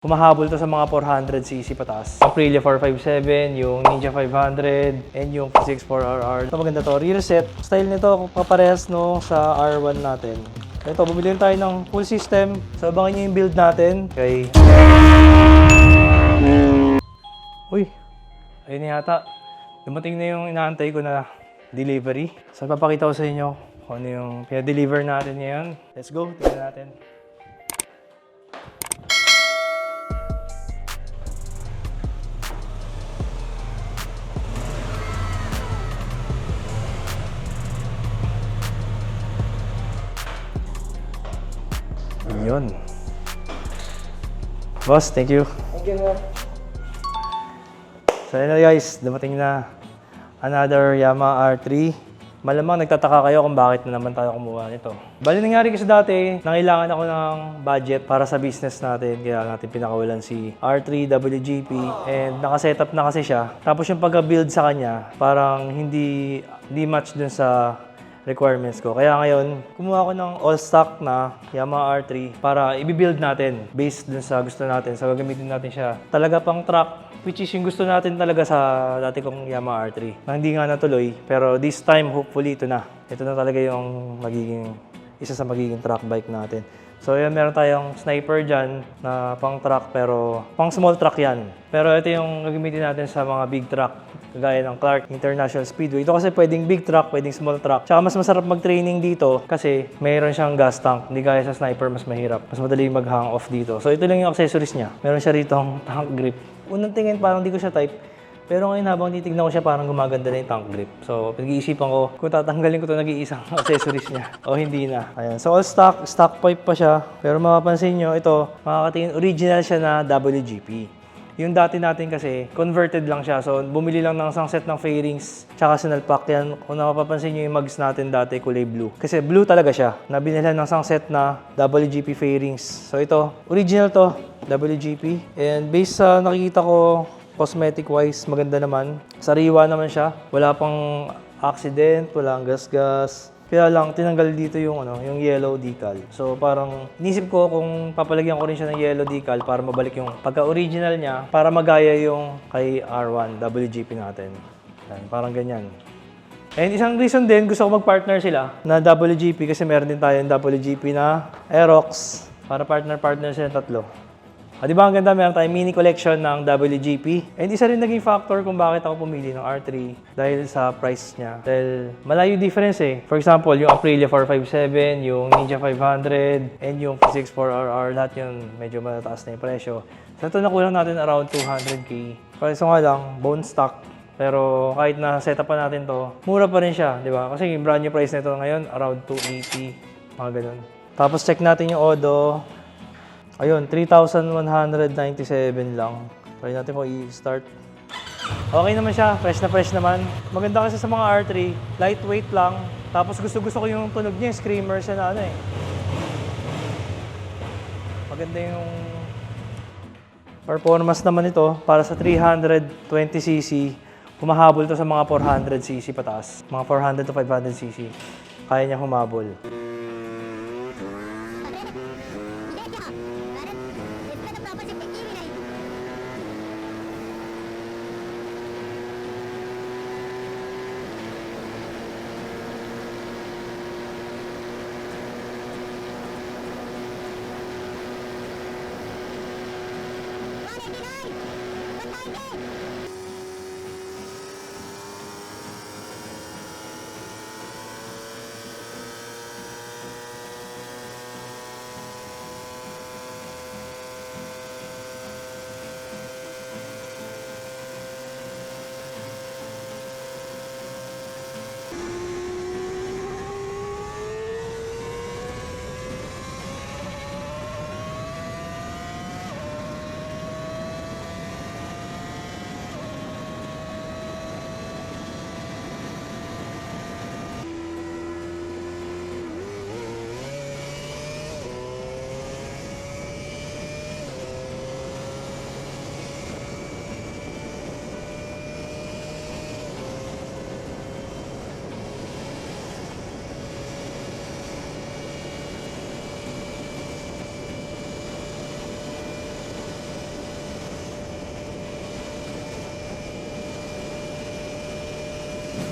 Humahabol to sa mga 400cc pataas. Aprilia 457, yung Ninja 500, and yung PCX4RR. Ito maganda to. Rear set. Style nito paparehas no sa R1 natin. Ito, bumili tayo ng full system. So, abangan nyo yung build natin. Okay. Uy, ayun yata. Dumating na yung inaantay ko na delivery. So, papakita ko sa inyo kung ano yung pinadeliver natin ngayon. Let's go, tingnan natin. Yun. Boss, thank you. Thank you, sir. So yun na guys, dumating na another Yamaha R3. Malamang nagtataka kayo kung bakit na naman tayo kumuha nito. Bali nangyari kasi dati, nangailangan ako ng budget para sa business natin. Kaya natin pinakawalan si R3 WGP and nakasetup na kasi siya. Tapos yung pagka-build sa kanya, parang hindi match dun sa requirements ko. Kaya ngayon, kumuha ako ng all-stock na Yamaha R3 para i-build natin based dun sa gusto natin. So, gagamitin natin siya talaga pang truck, which is yung gusto natin talaga sa dati kong Yamaha R3. Na hindi nga natuloy, pero this time, hopefully, ito na. Ito na talaga yung isa sa magiging truck bike natin. So, yan, meron tayong sniper dyan na pang truck, pero pang small truck yan. Pero ito yung gagamitin natin sa mga big truck, kagaya ng Clark International Speedway. Ito kasi pwedeng big truck, pwedeng small truck. Tsaka mas masarap mag-training dito kasi mayroon siyang gas tank. Hindi gaya sa sniper, mas mahirap. Mas madali mag-hang off dito. So, ito lang yung accessories niya. Meron siya rito ang tank grip. Unang tingin, parang di ko siya type. Pero ngayon habang titignan ko siya, parang gumaganda na yung tank grip. So, pinag-iisipan ko kung tatanggalin ko ito nag-iisang accessories niya o hindi na. Ayan. So, all stock pipe pa siya. Pero mapapansin nyo, ito, makakatingin, original siya na WGP. Yung dati natin kasi, converted lang siya. So, bumili lang ng isang set ng fairings, tsaka sinalpak yan. Kung napapansin nyo yung mugs natin dati, kulay blue. Kasi blue talaga siya. Nabinilhan ng isang set na WGP fairings. So, ito, original to, WGP. And based sa nakikita ko, cosmetic-wise, maganda naman. Sariwa naman siya. Wala pang accident, walang gas-gas. Kaya lang, tinanggal dito yung yellow decal. So, parang inisip ko kung papalagyan ko rin siya ng yellow decal para mabalik yung pagka-original niya, para magaya yung kay R1 WGP natin. Yan, parang ganyan. And isang reason din, gusto ko mag-partner sila na WGP kasi meron din tayong WGP na Aerox para partner sila tatlo. Di ba ang ganda, meron tayong mini collection ng WGP. And isa rin naging factor kung bakit ako pumili ng R3 dahil sa price niya. Dahil malayo difference eh. For example, yung Aprilia 457, yung Ninja 500, and yung PCX4RR, lahat yun medyo matataas na yung presyo. So ito nakulang natin around 200k. Kaso nga lang, bone stock. Pero kahit na setup pa natin to, mura pa rin siya, di ba? Kasi yung brand new price nito ngayon, around 280, mga ganun. Tapos check natin yung Odo. Ayun, 3,197 lang. Try natin kung i-start. Okay naman siya, fresh naman. Maganda kasi sa mga R3, lightweight lang. Tapos gusto ko yung tunog niya, screamer siya na Maganda yung performance naman ito para sa 320cc. Humahabol to sa mga 400cc pataas. Mga 400 to 500cc. Kaya niya humabol.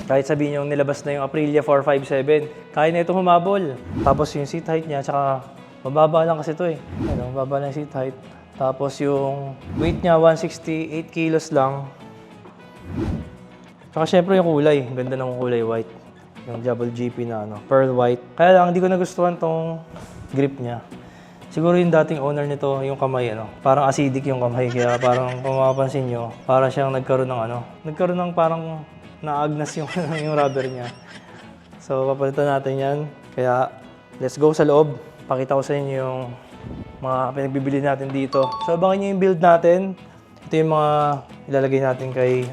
Kahit sabihin yung nilabas na yung Aprilia 457, kaya na ito humabol. Tapos yung seat height niya, tsaka mababa lang kasi ito eh. Ano, mababa lang yung seat height. Tapos yung weight niya, 168 kilos lang. Tsaka syempre yung kulay, ganda ng kulay white. Yung double GP na ano, pearl white. Kaya lang, hindi ko nagustuhan tong grip niya. Siguro yung dating owner nito, yung kamay, ano, parang acidic yung kamay. Kaya parang kung mapapansin nyo, parang siyang nagkaroon ng ano, nagkaroon ng parang naagnas yung, yung rubber niya. So, papalitan natin yan. Kaya, let's go sa loob. Pakita ko sa inyo yung mga pinagbibili natin dito. So, abangan nyo yung build natin. Ito yung mga ilalagay natin kay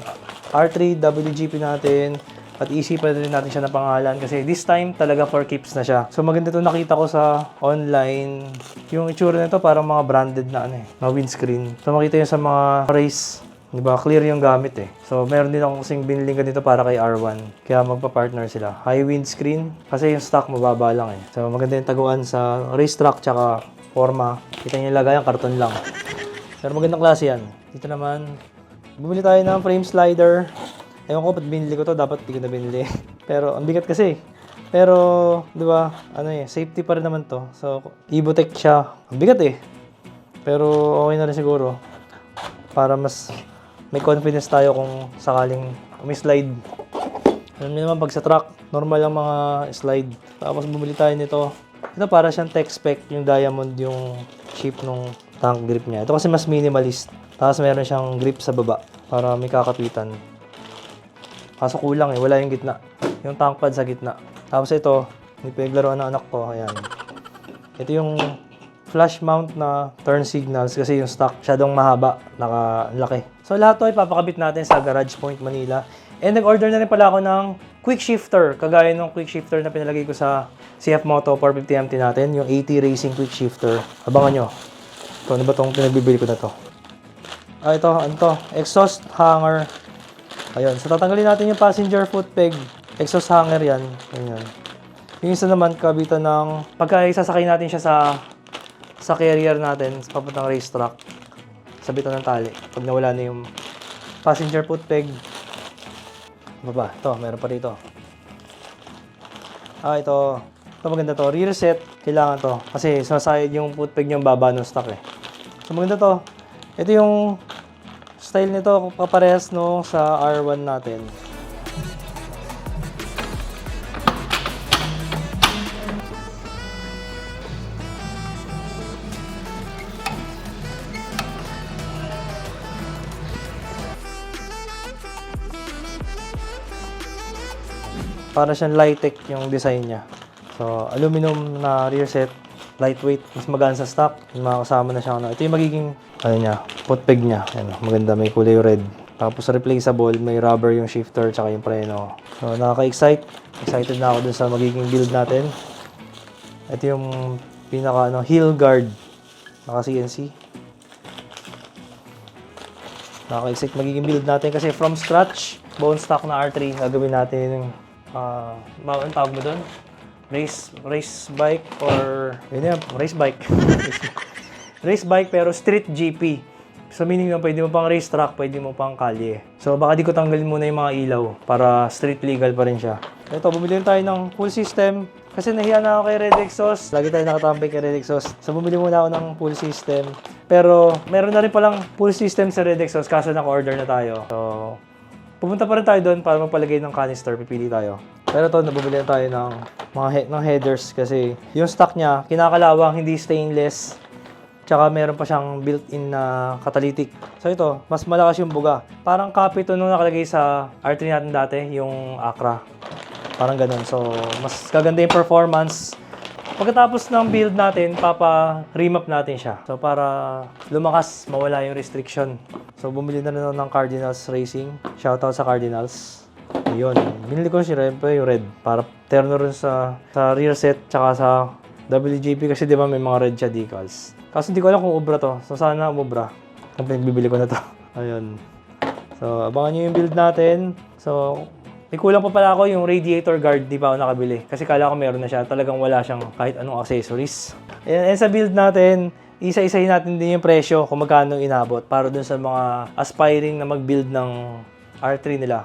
R3, WGP natin. At isipan rin natin siya ng pangalan kasi this time talaga for keeps na siya. So maganda ito nakita ko sa online. Yung itsura nito parang mga branded na ano eh, na windscreen. So makita yun sa mga race, di ba? Clear yung gamit eh. So meron din ako kasing biniling ganito para kay R1. Kaya magpa-partner sila. High windscreen kasi yung stock mababa lang eh. So maganda yung taguan sa racetrack tsaka forma. Kita nyo yung lagayan, karton lang. Pero magandang klase yan. Dito naman, bumili tayo ng frame slider. Ewan ko, ba't binili ko to? Dapat di ko na binili. Pero, ang bigat kasi. Pero, di ba, ano eh, safety pa rin naman to. So, Evotech siya. Ang bigat eh. Pero, okay na rin siguro. Para mas may confidence tayo kung sakaling slide. Alam niyo naman, pag sa truck, normal lang mga slide. Tapos, bumili tayo nito. Ito para siyang tech spec, yung diamond, yung shape ng tank grip niya. Ito kasi mas minimalist. Tapos, meron siyang grip sa baba para may kakapitan. Kaso kulang eh, wala yung gitna. Yung tank pad sa gitna. Tapos ito, may pinaglaruan ng anak ko, ayan. Ito yung flash mount na turn signals kasi yung stock masyadong mahaba, nakalaki. So lahat to ipapakabit natin sa Garage Point, Manila. And nag-order na rin pala ako ng quick shifter, kagaya ng quick shifter na pinalagay ko sa CF Moto 450MT natin, yung AT Racing quick shifter. Abangan nyo. Ito, ano ba itong pinagbibili ko na to? Ito, ano to? Exhaust hanger. Ayun, so tatanggalin natin yung passenger foot peg, exhaust hanger yan. Ganyan. Yung isa naman, kabitan ng, pagka isasakay natin siya sa carrier natin, papuntang racetrack, sabitan ng tali. Pag nawala na yung passenger foot peg, baba, ito, meron pa dito. Ito maganda to, rear set, kailangan to. Kasi sumasayad yung foot peg yung baba ng stock eh. So maganda to. Ito yung style nito kaparehas no sa R1 natin. Para siyang light-tech yung design niya. So, aluminum na rear set, lightweight, mas magaan sa stock. Makakasama na siya. Ito yung magiging ano niya, foot peg niya. Ayan, maganda, may kulay red. Tapos replaceable, may rubber yung shifter tsaka yung preno. So, nakaka-excite. Excited na ako dun sa magiging build natin. Ito yung pinaka heel guard. Naka-CNC. Nakaka-excite magiging build natin kasi from scratch, bone stock na R3, gagawin natin ang tawag mo doon? Race bike or yun yan, race bike. Race bike pero street GP. So meaning na pwede mo pang racetrack, pwede mo pang kalye. So baka di ko tanggalin muna yung mga ilaw para street legal pa rin siya. Ito, bumili tayo ng full system kasi nahiya na ako kay Red Exhaust. Lagi tayo nakatampay kay Red Exhaust. So bumili muna ako ng full system. Pero meron na rin palang full system sa Red Exhaust kaso naka-order na tayo. So pupunta pa rin tayo doon para magpalagay ng canister, pipili tayo. Pero ito, nabumili tayo ng mga ng headers kasi yung stock niya, kinakalawang, hindi stainless. Tsaka meron pa siyang built-in na catalytic. So ito, mas malakas yung buga. Parang copy ito nung nakalagay sa R3 natin dati, yung Acra. Parang ganun. So, mas gaganda yung performance. Pagkatapos ng build natin, remap natin siya. So, para lumakas, mawala yung restriction. So, bumili na rin ako ng Cardinals Racing. Shoutout sa Cardinals. Yun. Binili ko yung red. Para terno rin sa rear set, tsaka sa WGP. Kasi di ba may mga red siya decals. Kasi hindi ko alam kung ubra to. So, sana umubra. Kung bibili ko na to. Ayun. So, abangan nyo yung build natin. So, may kulang pa pala ako yung radiator guard, di pa ako nakabili. Kasi kala ko meron na siya, talagang wala siyang kahit anong accessories. And sa build natin, isa-isahin natin din yung presyo kung magkano inabot para dun sa mga aspiring na mag-build ng R3 nila.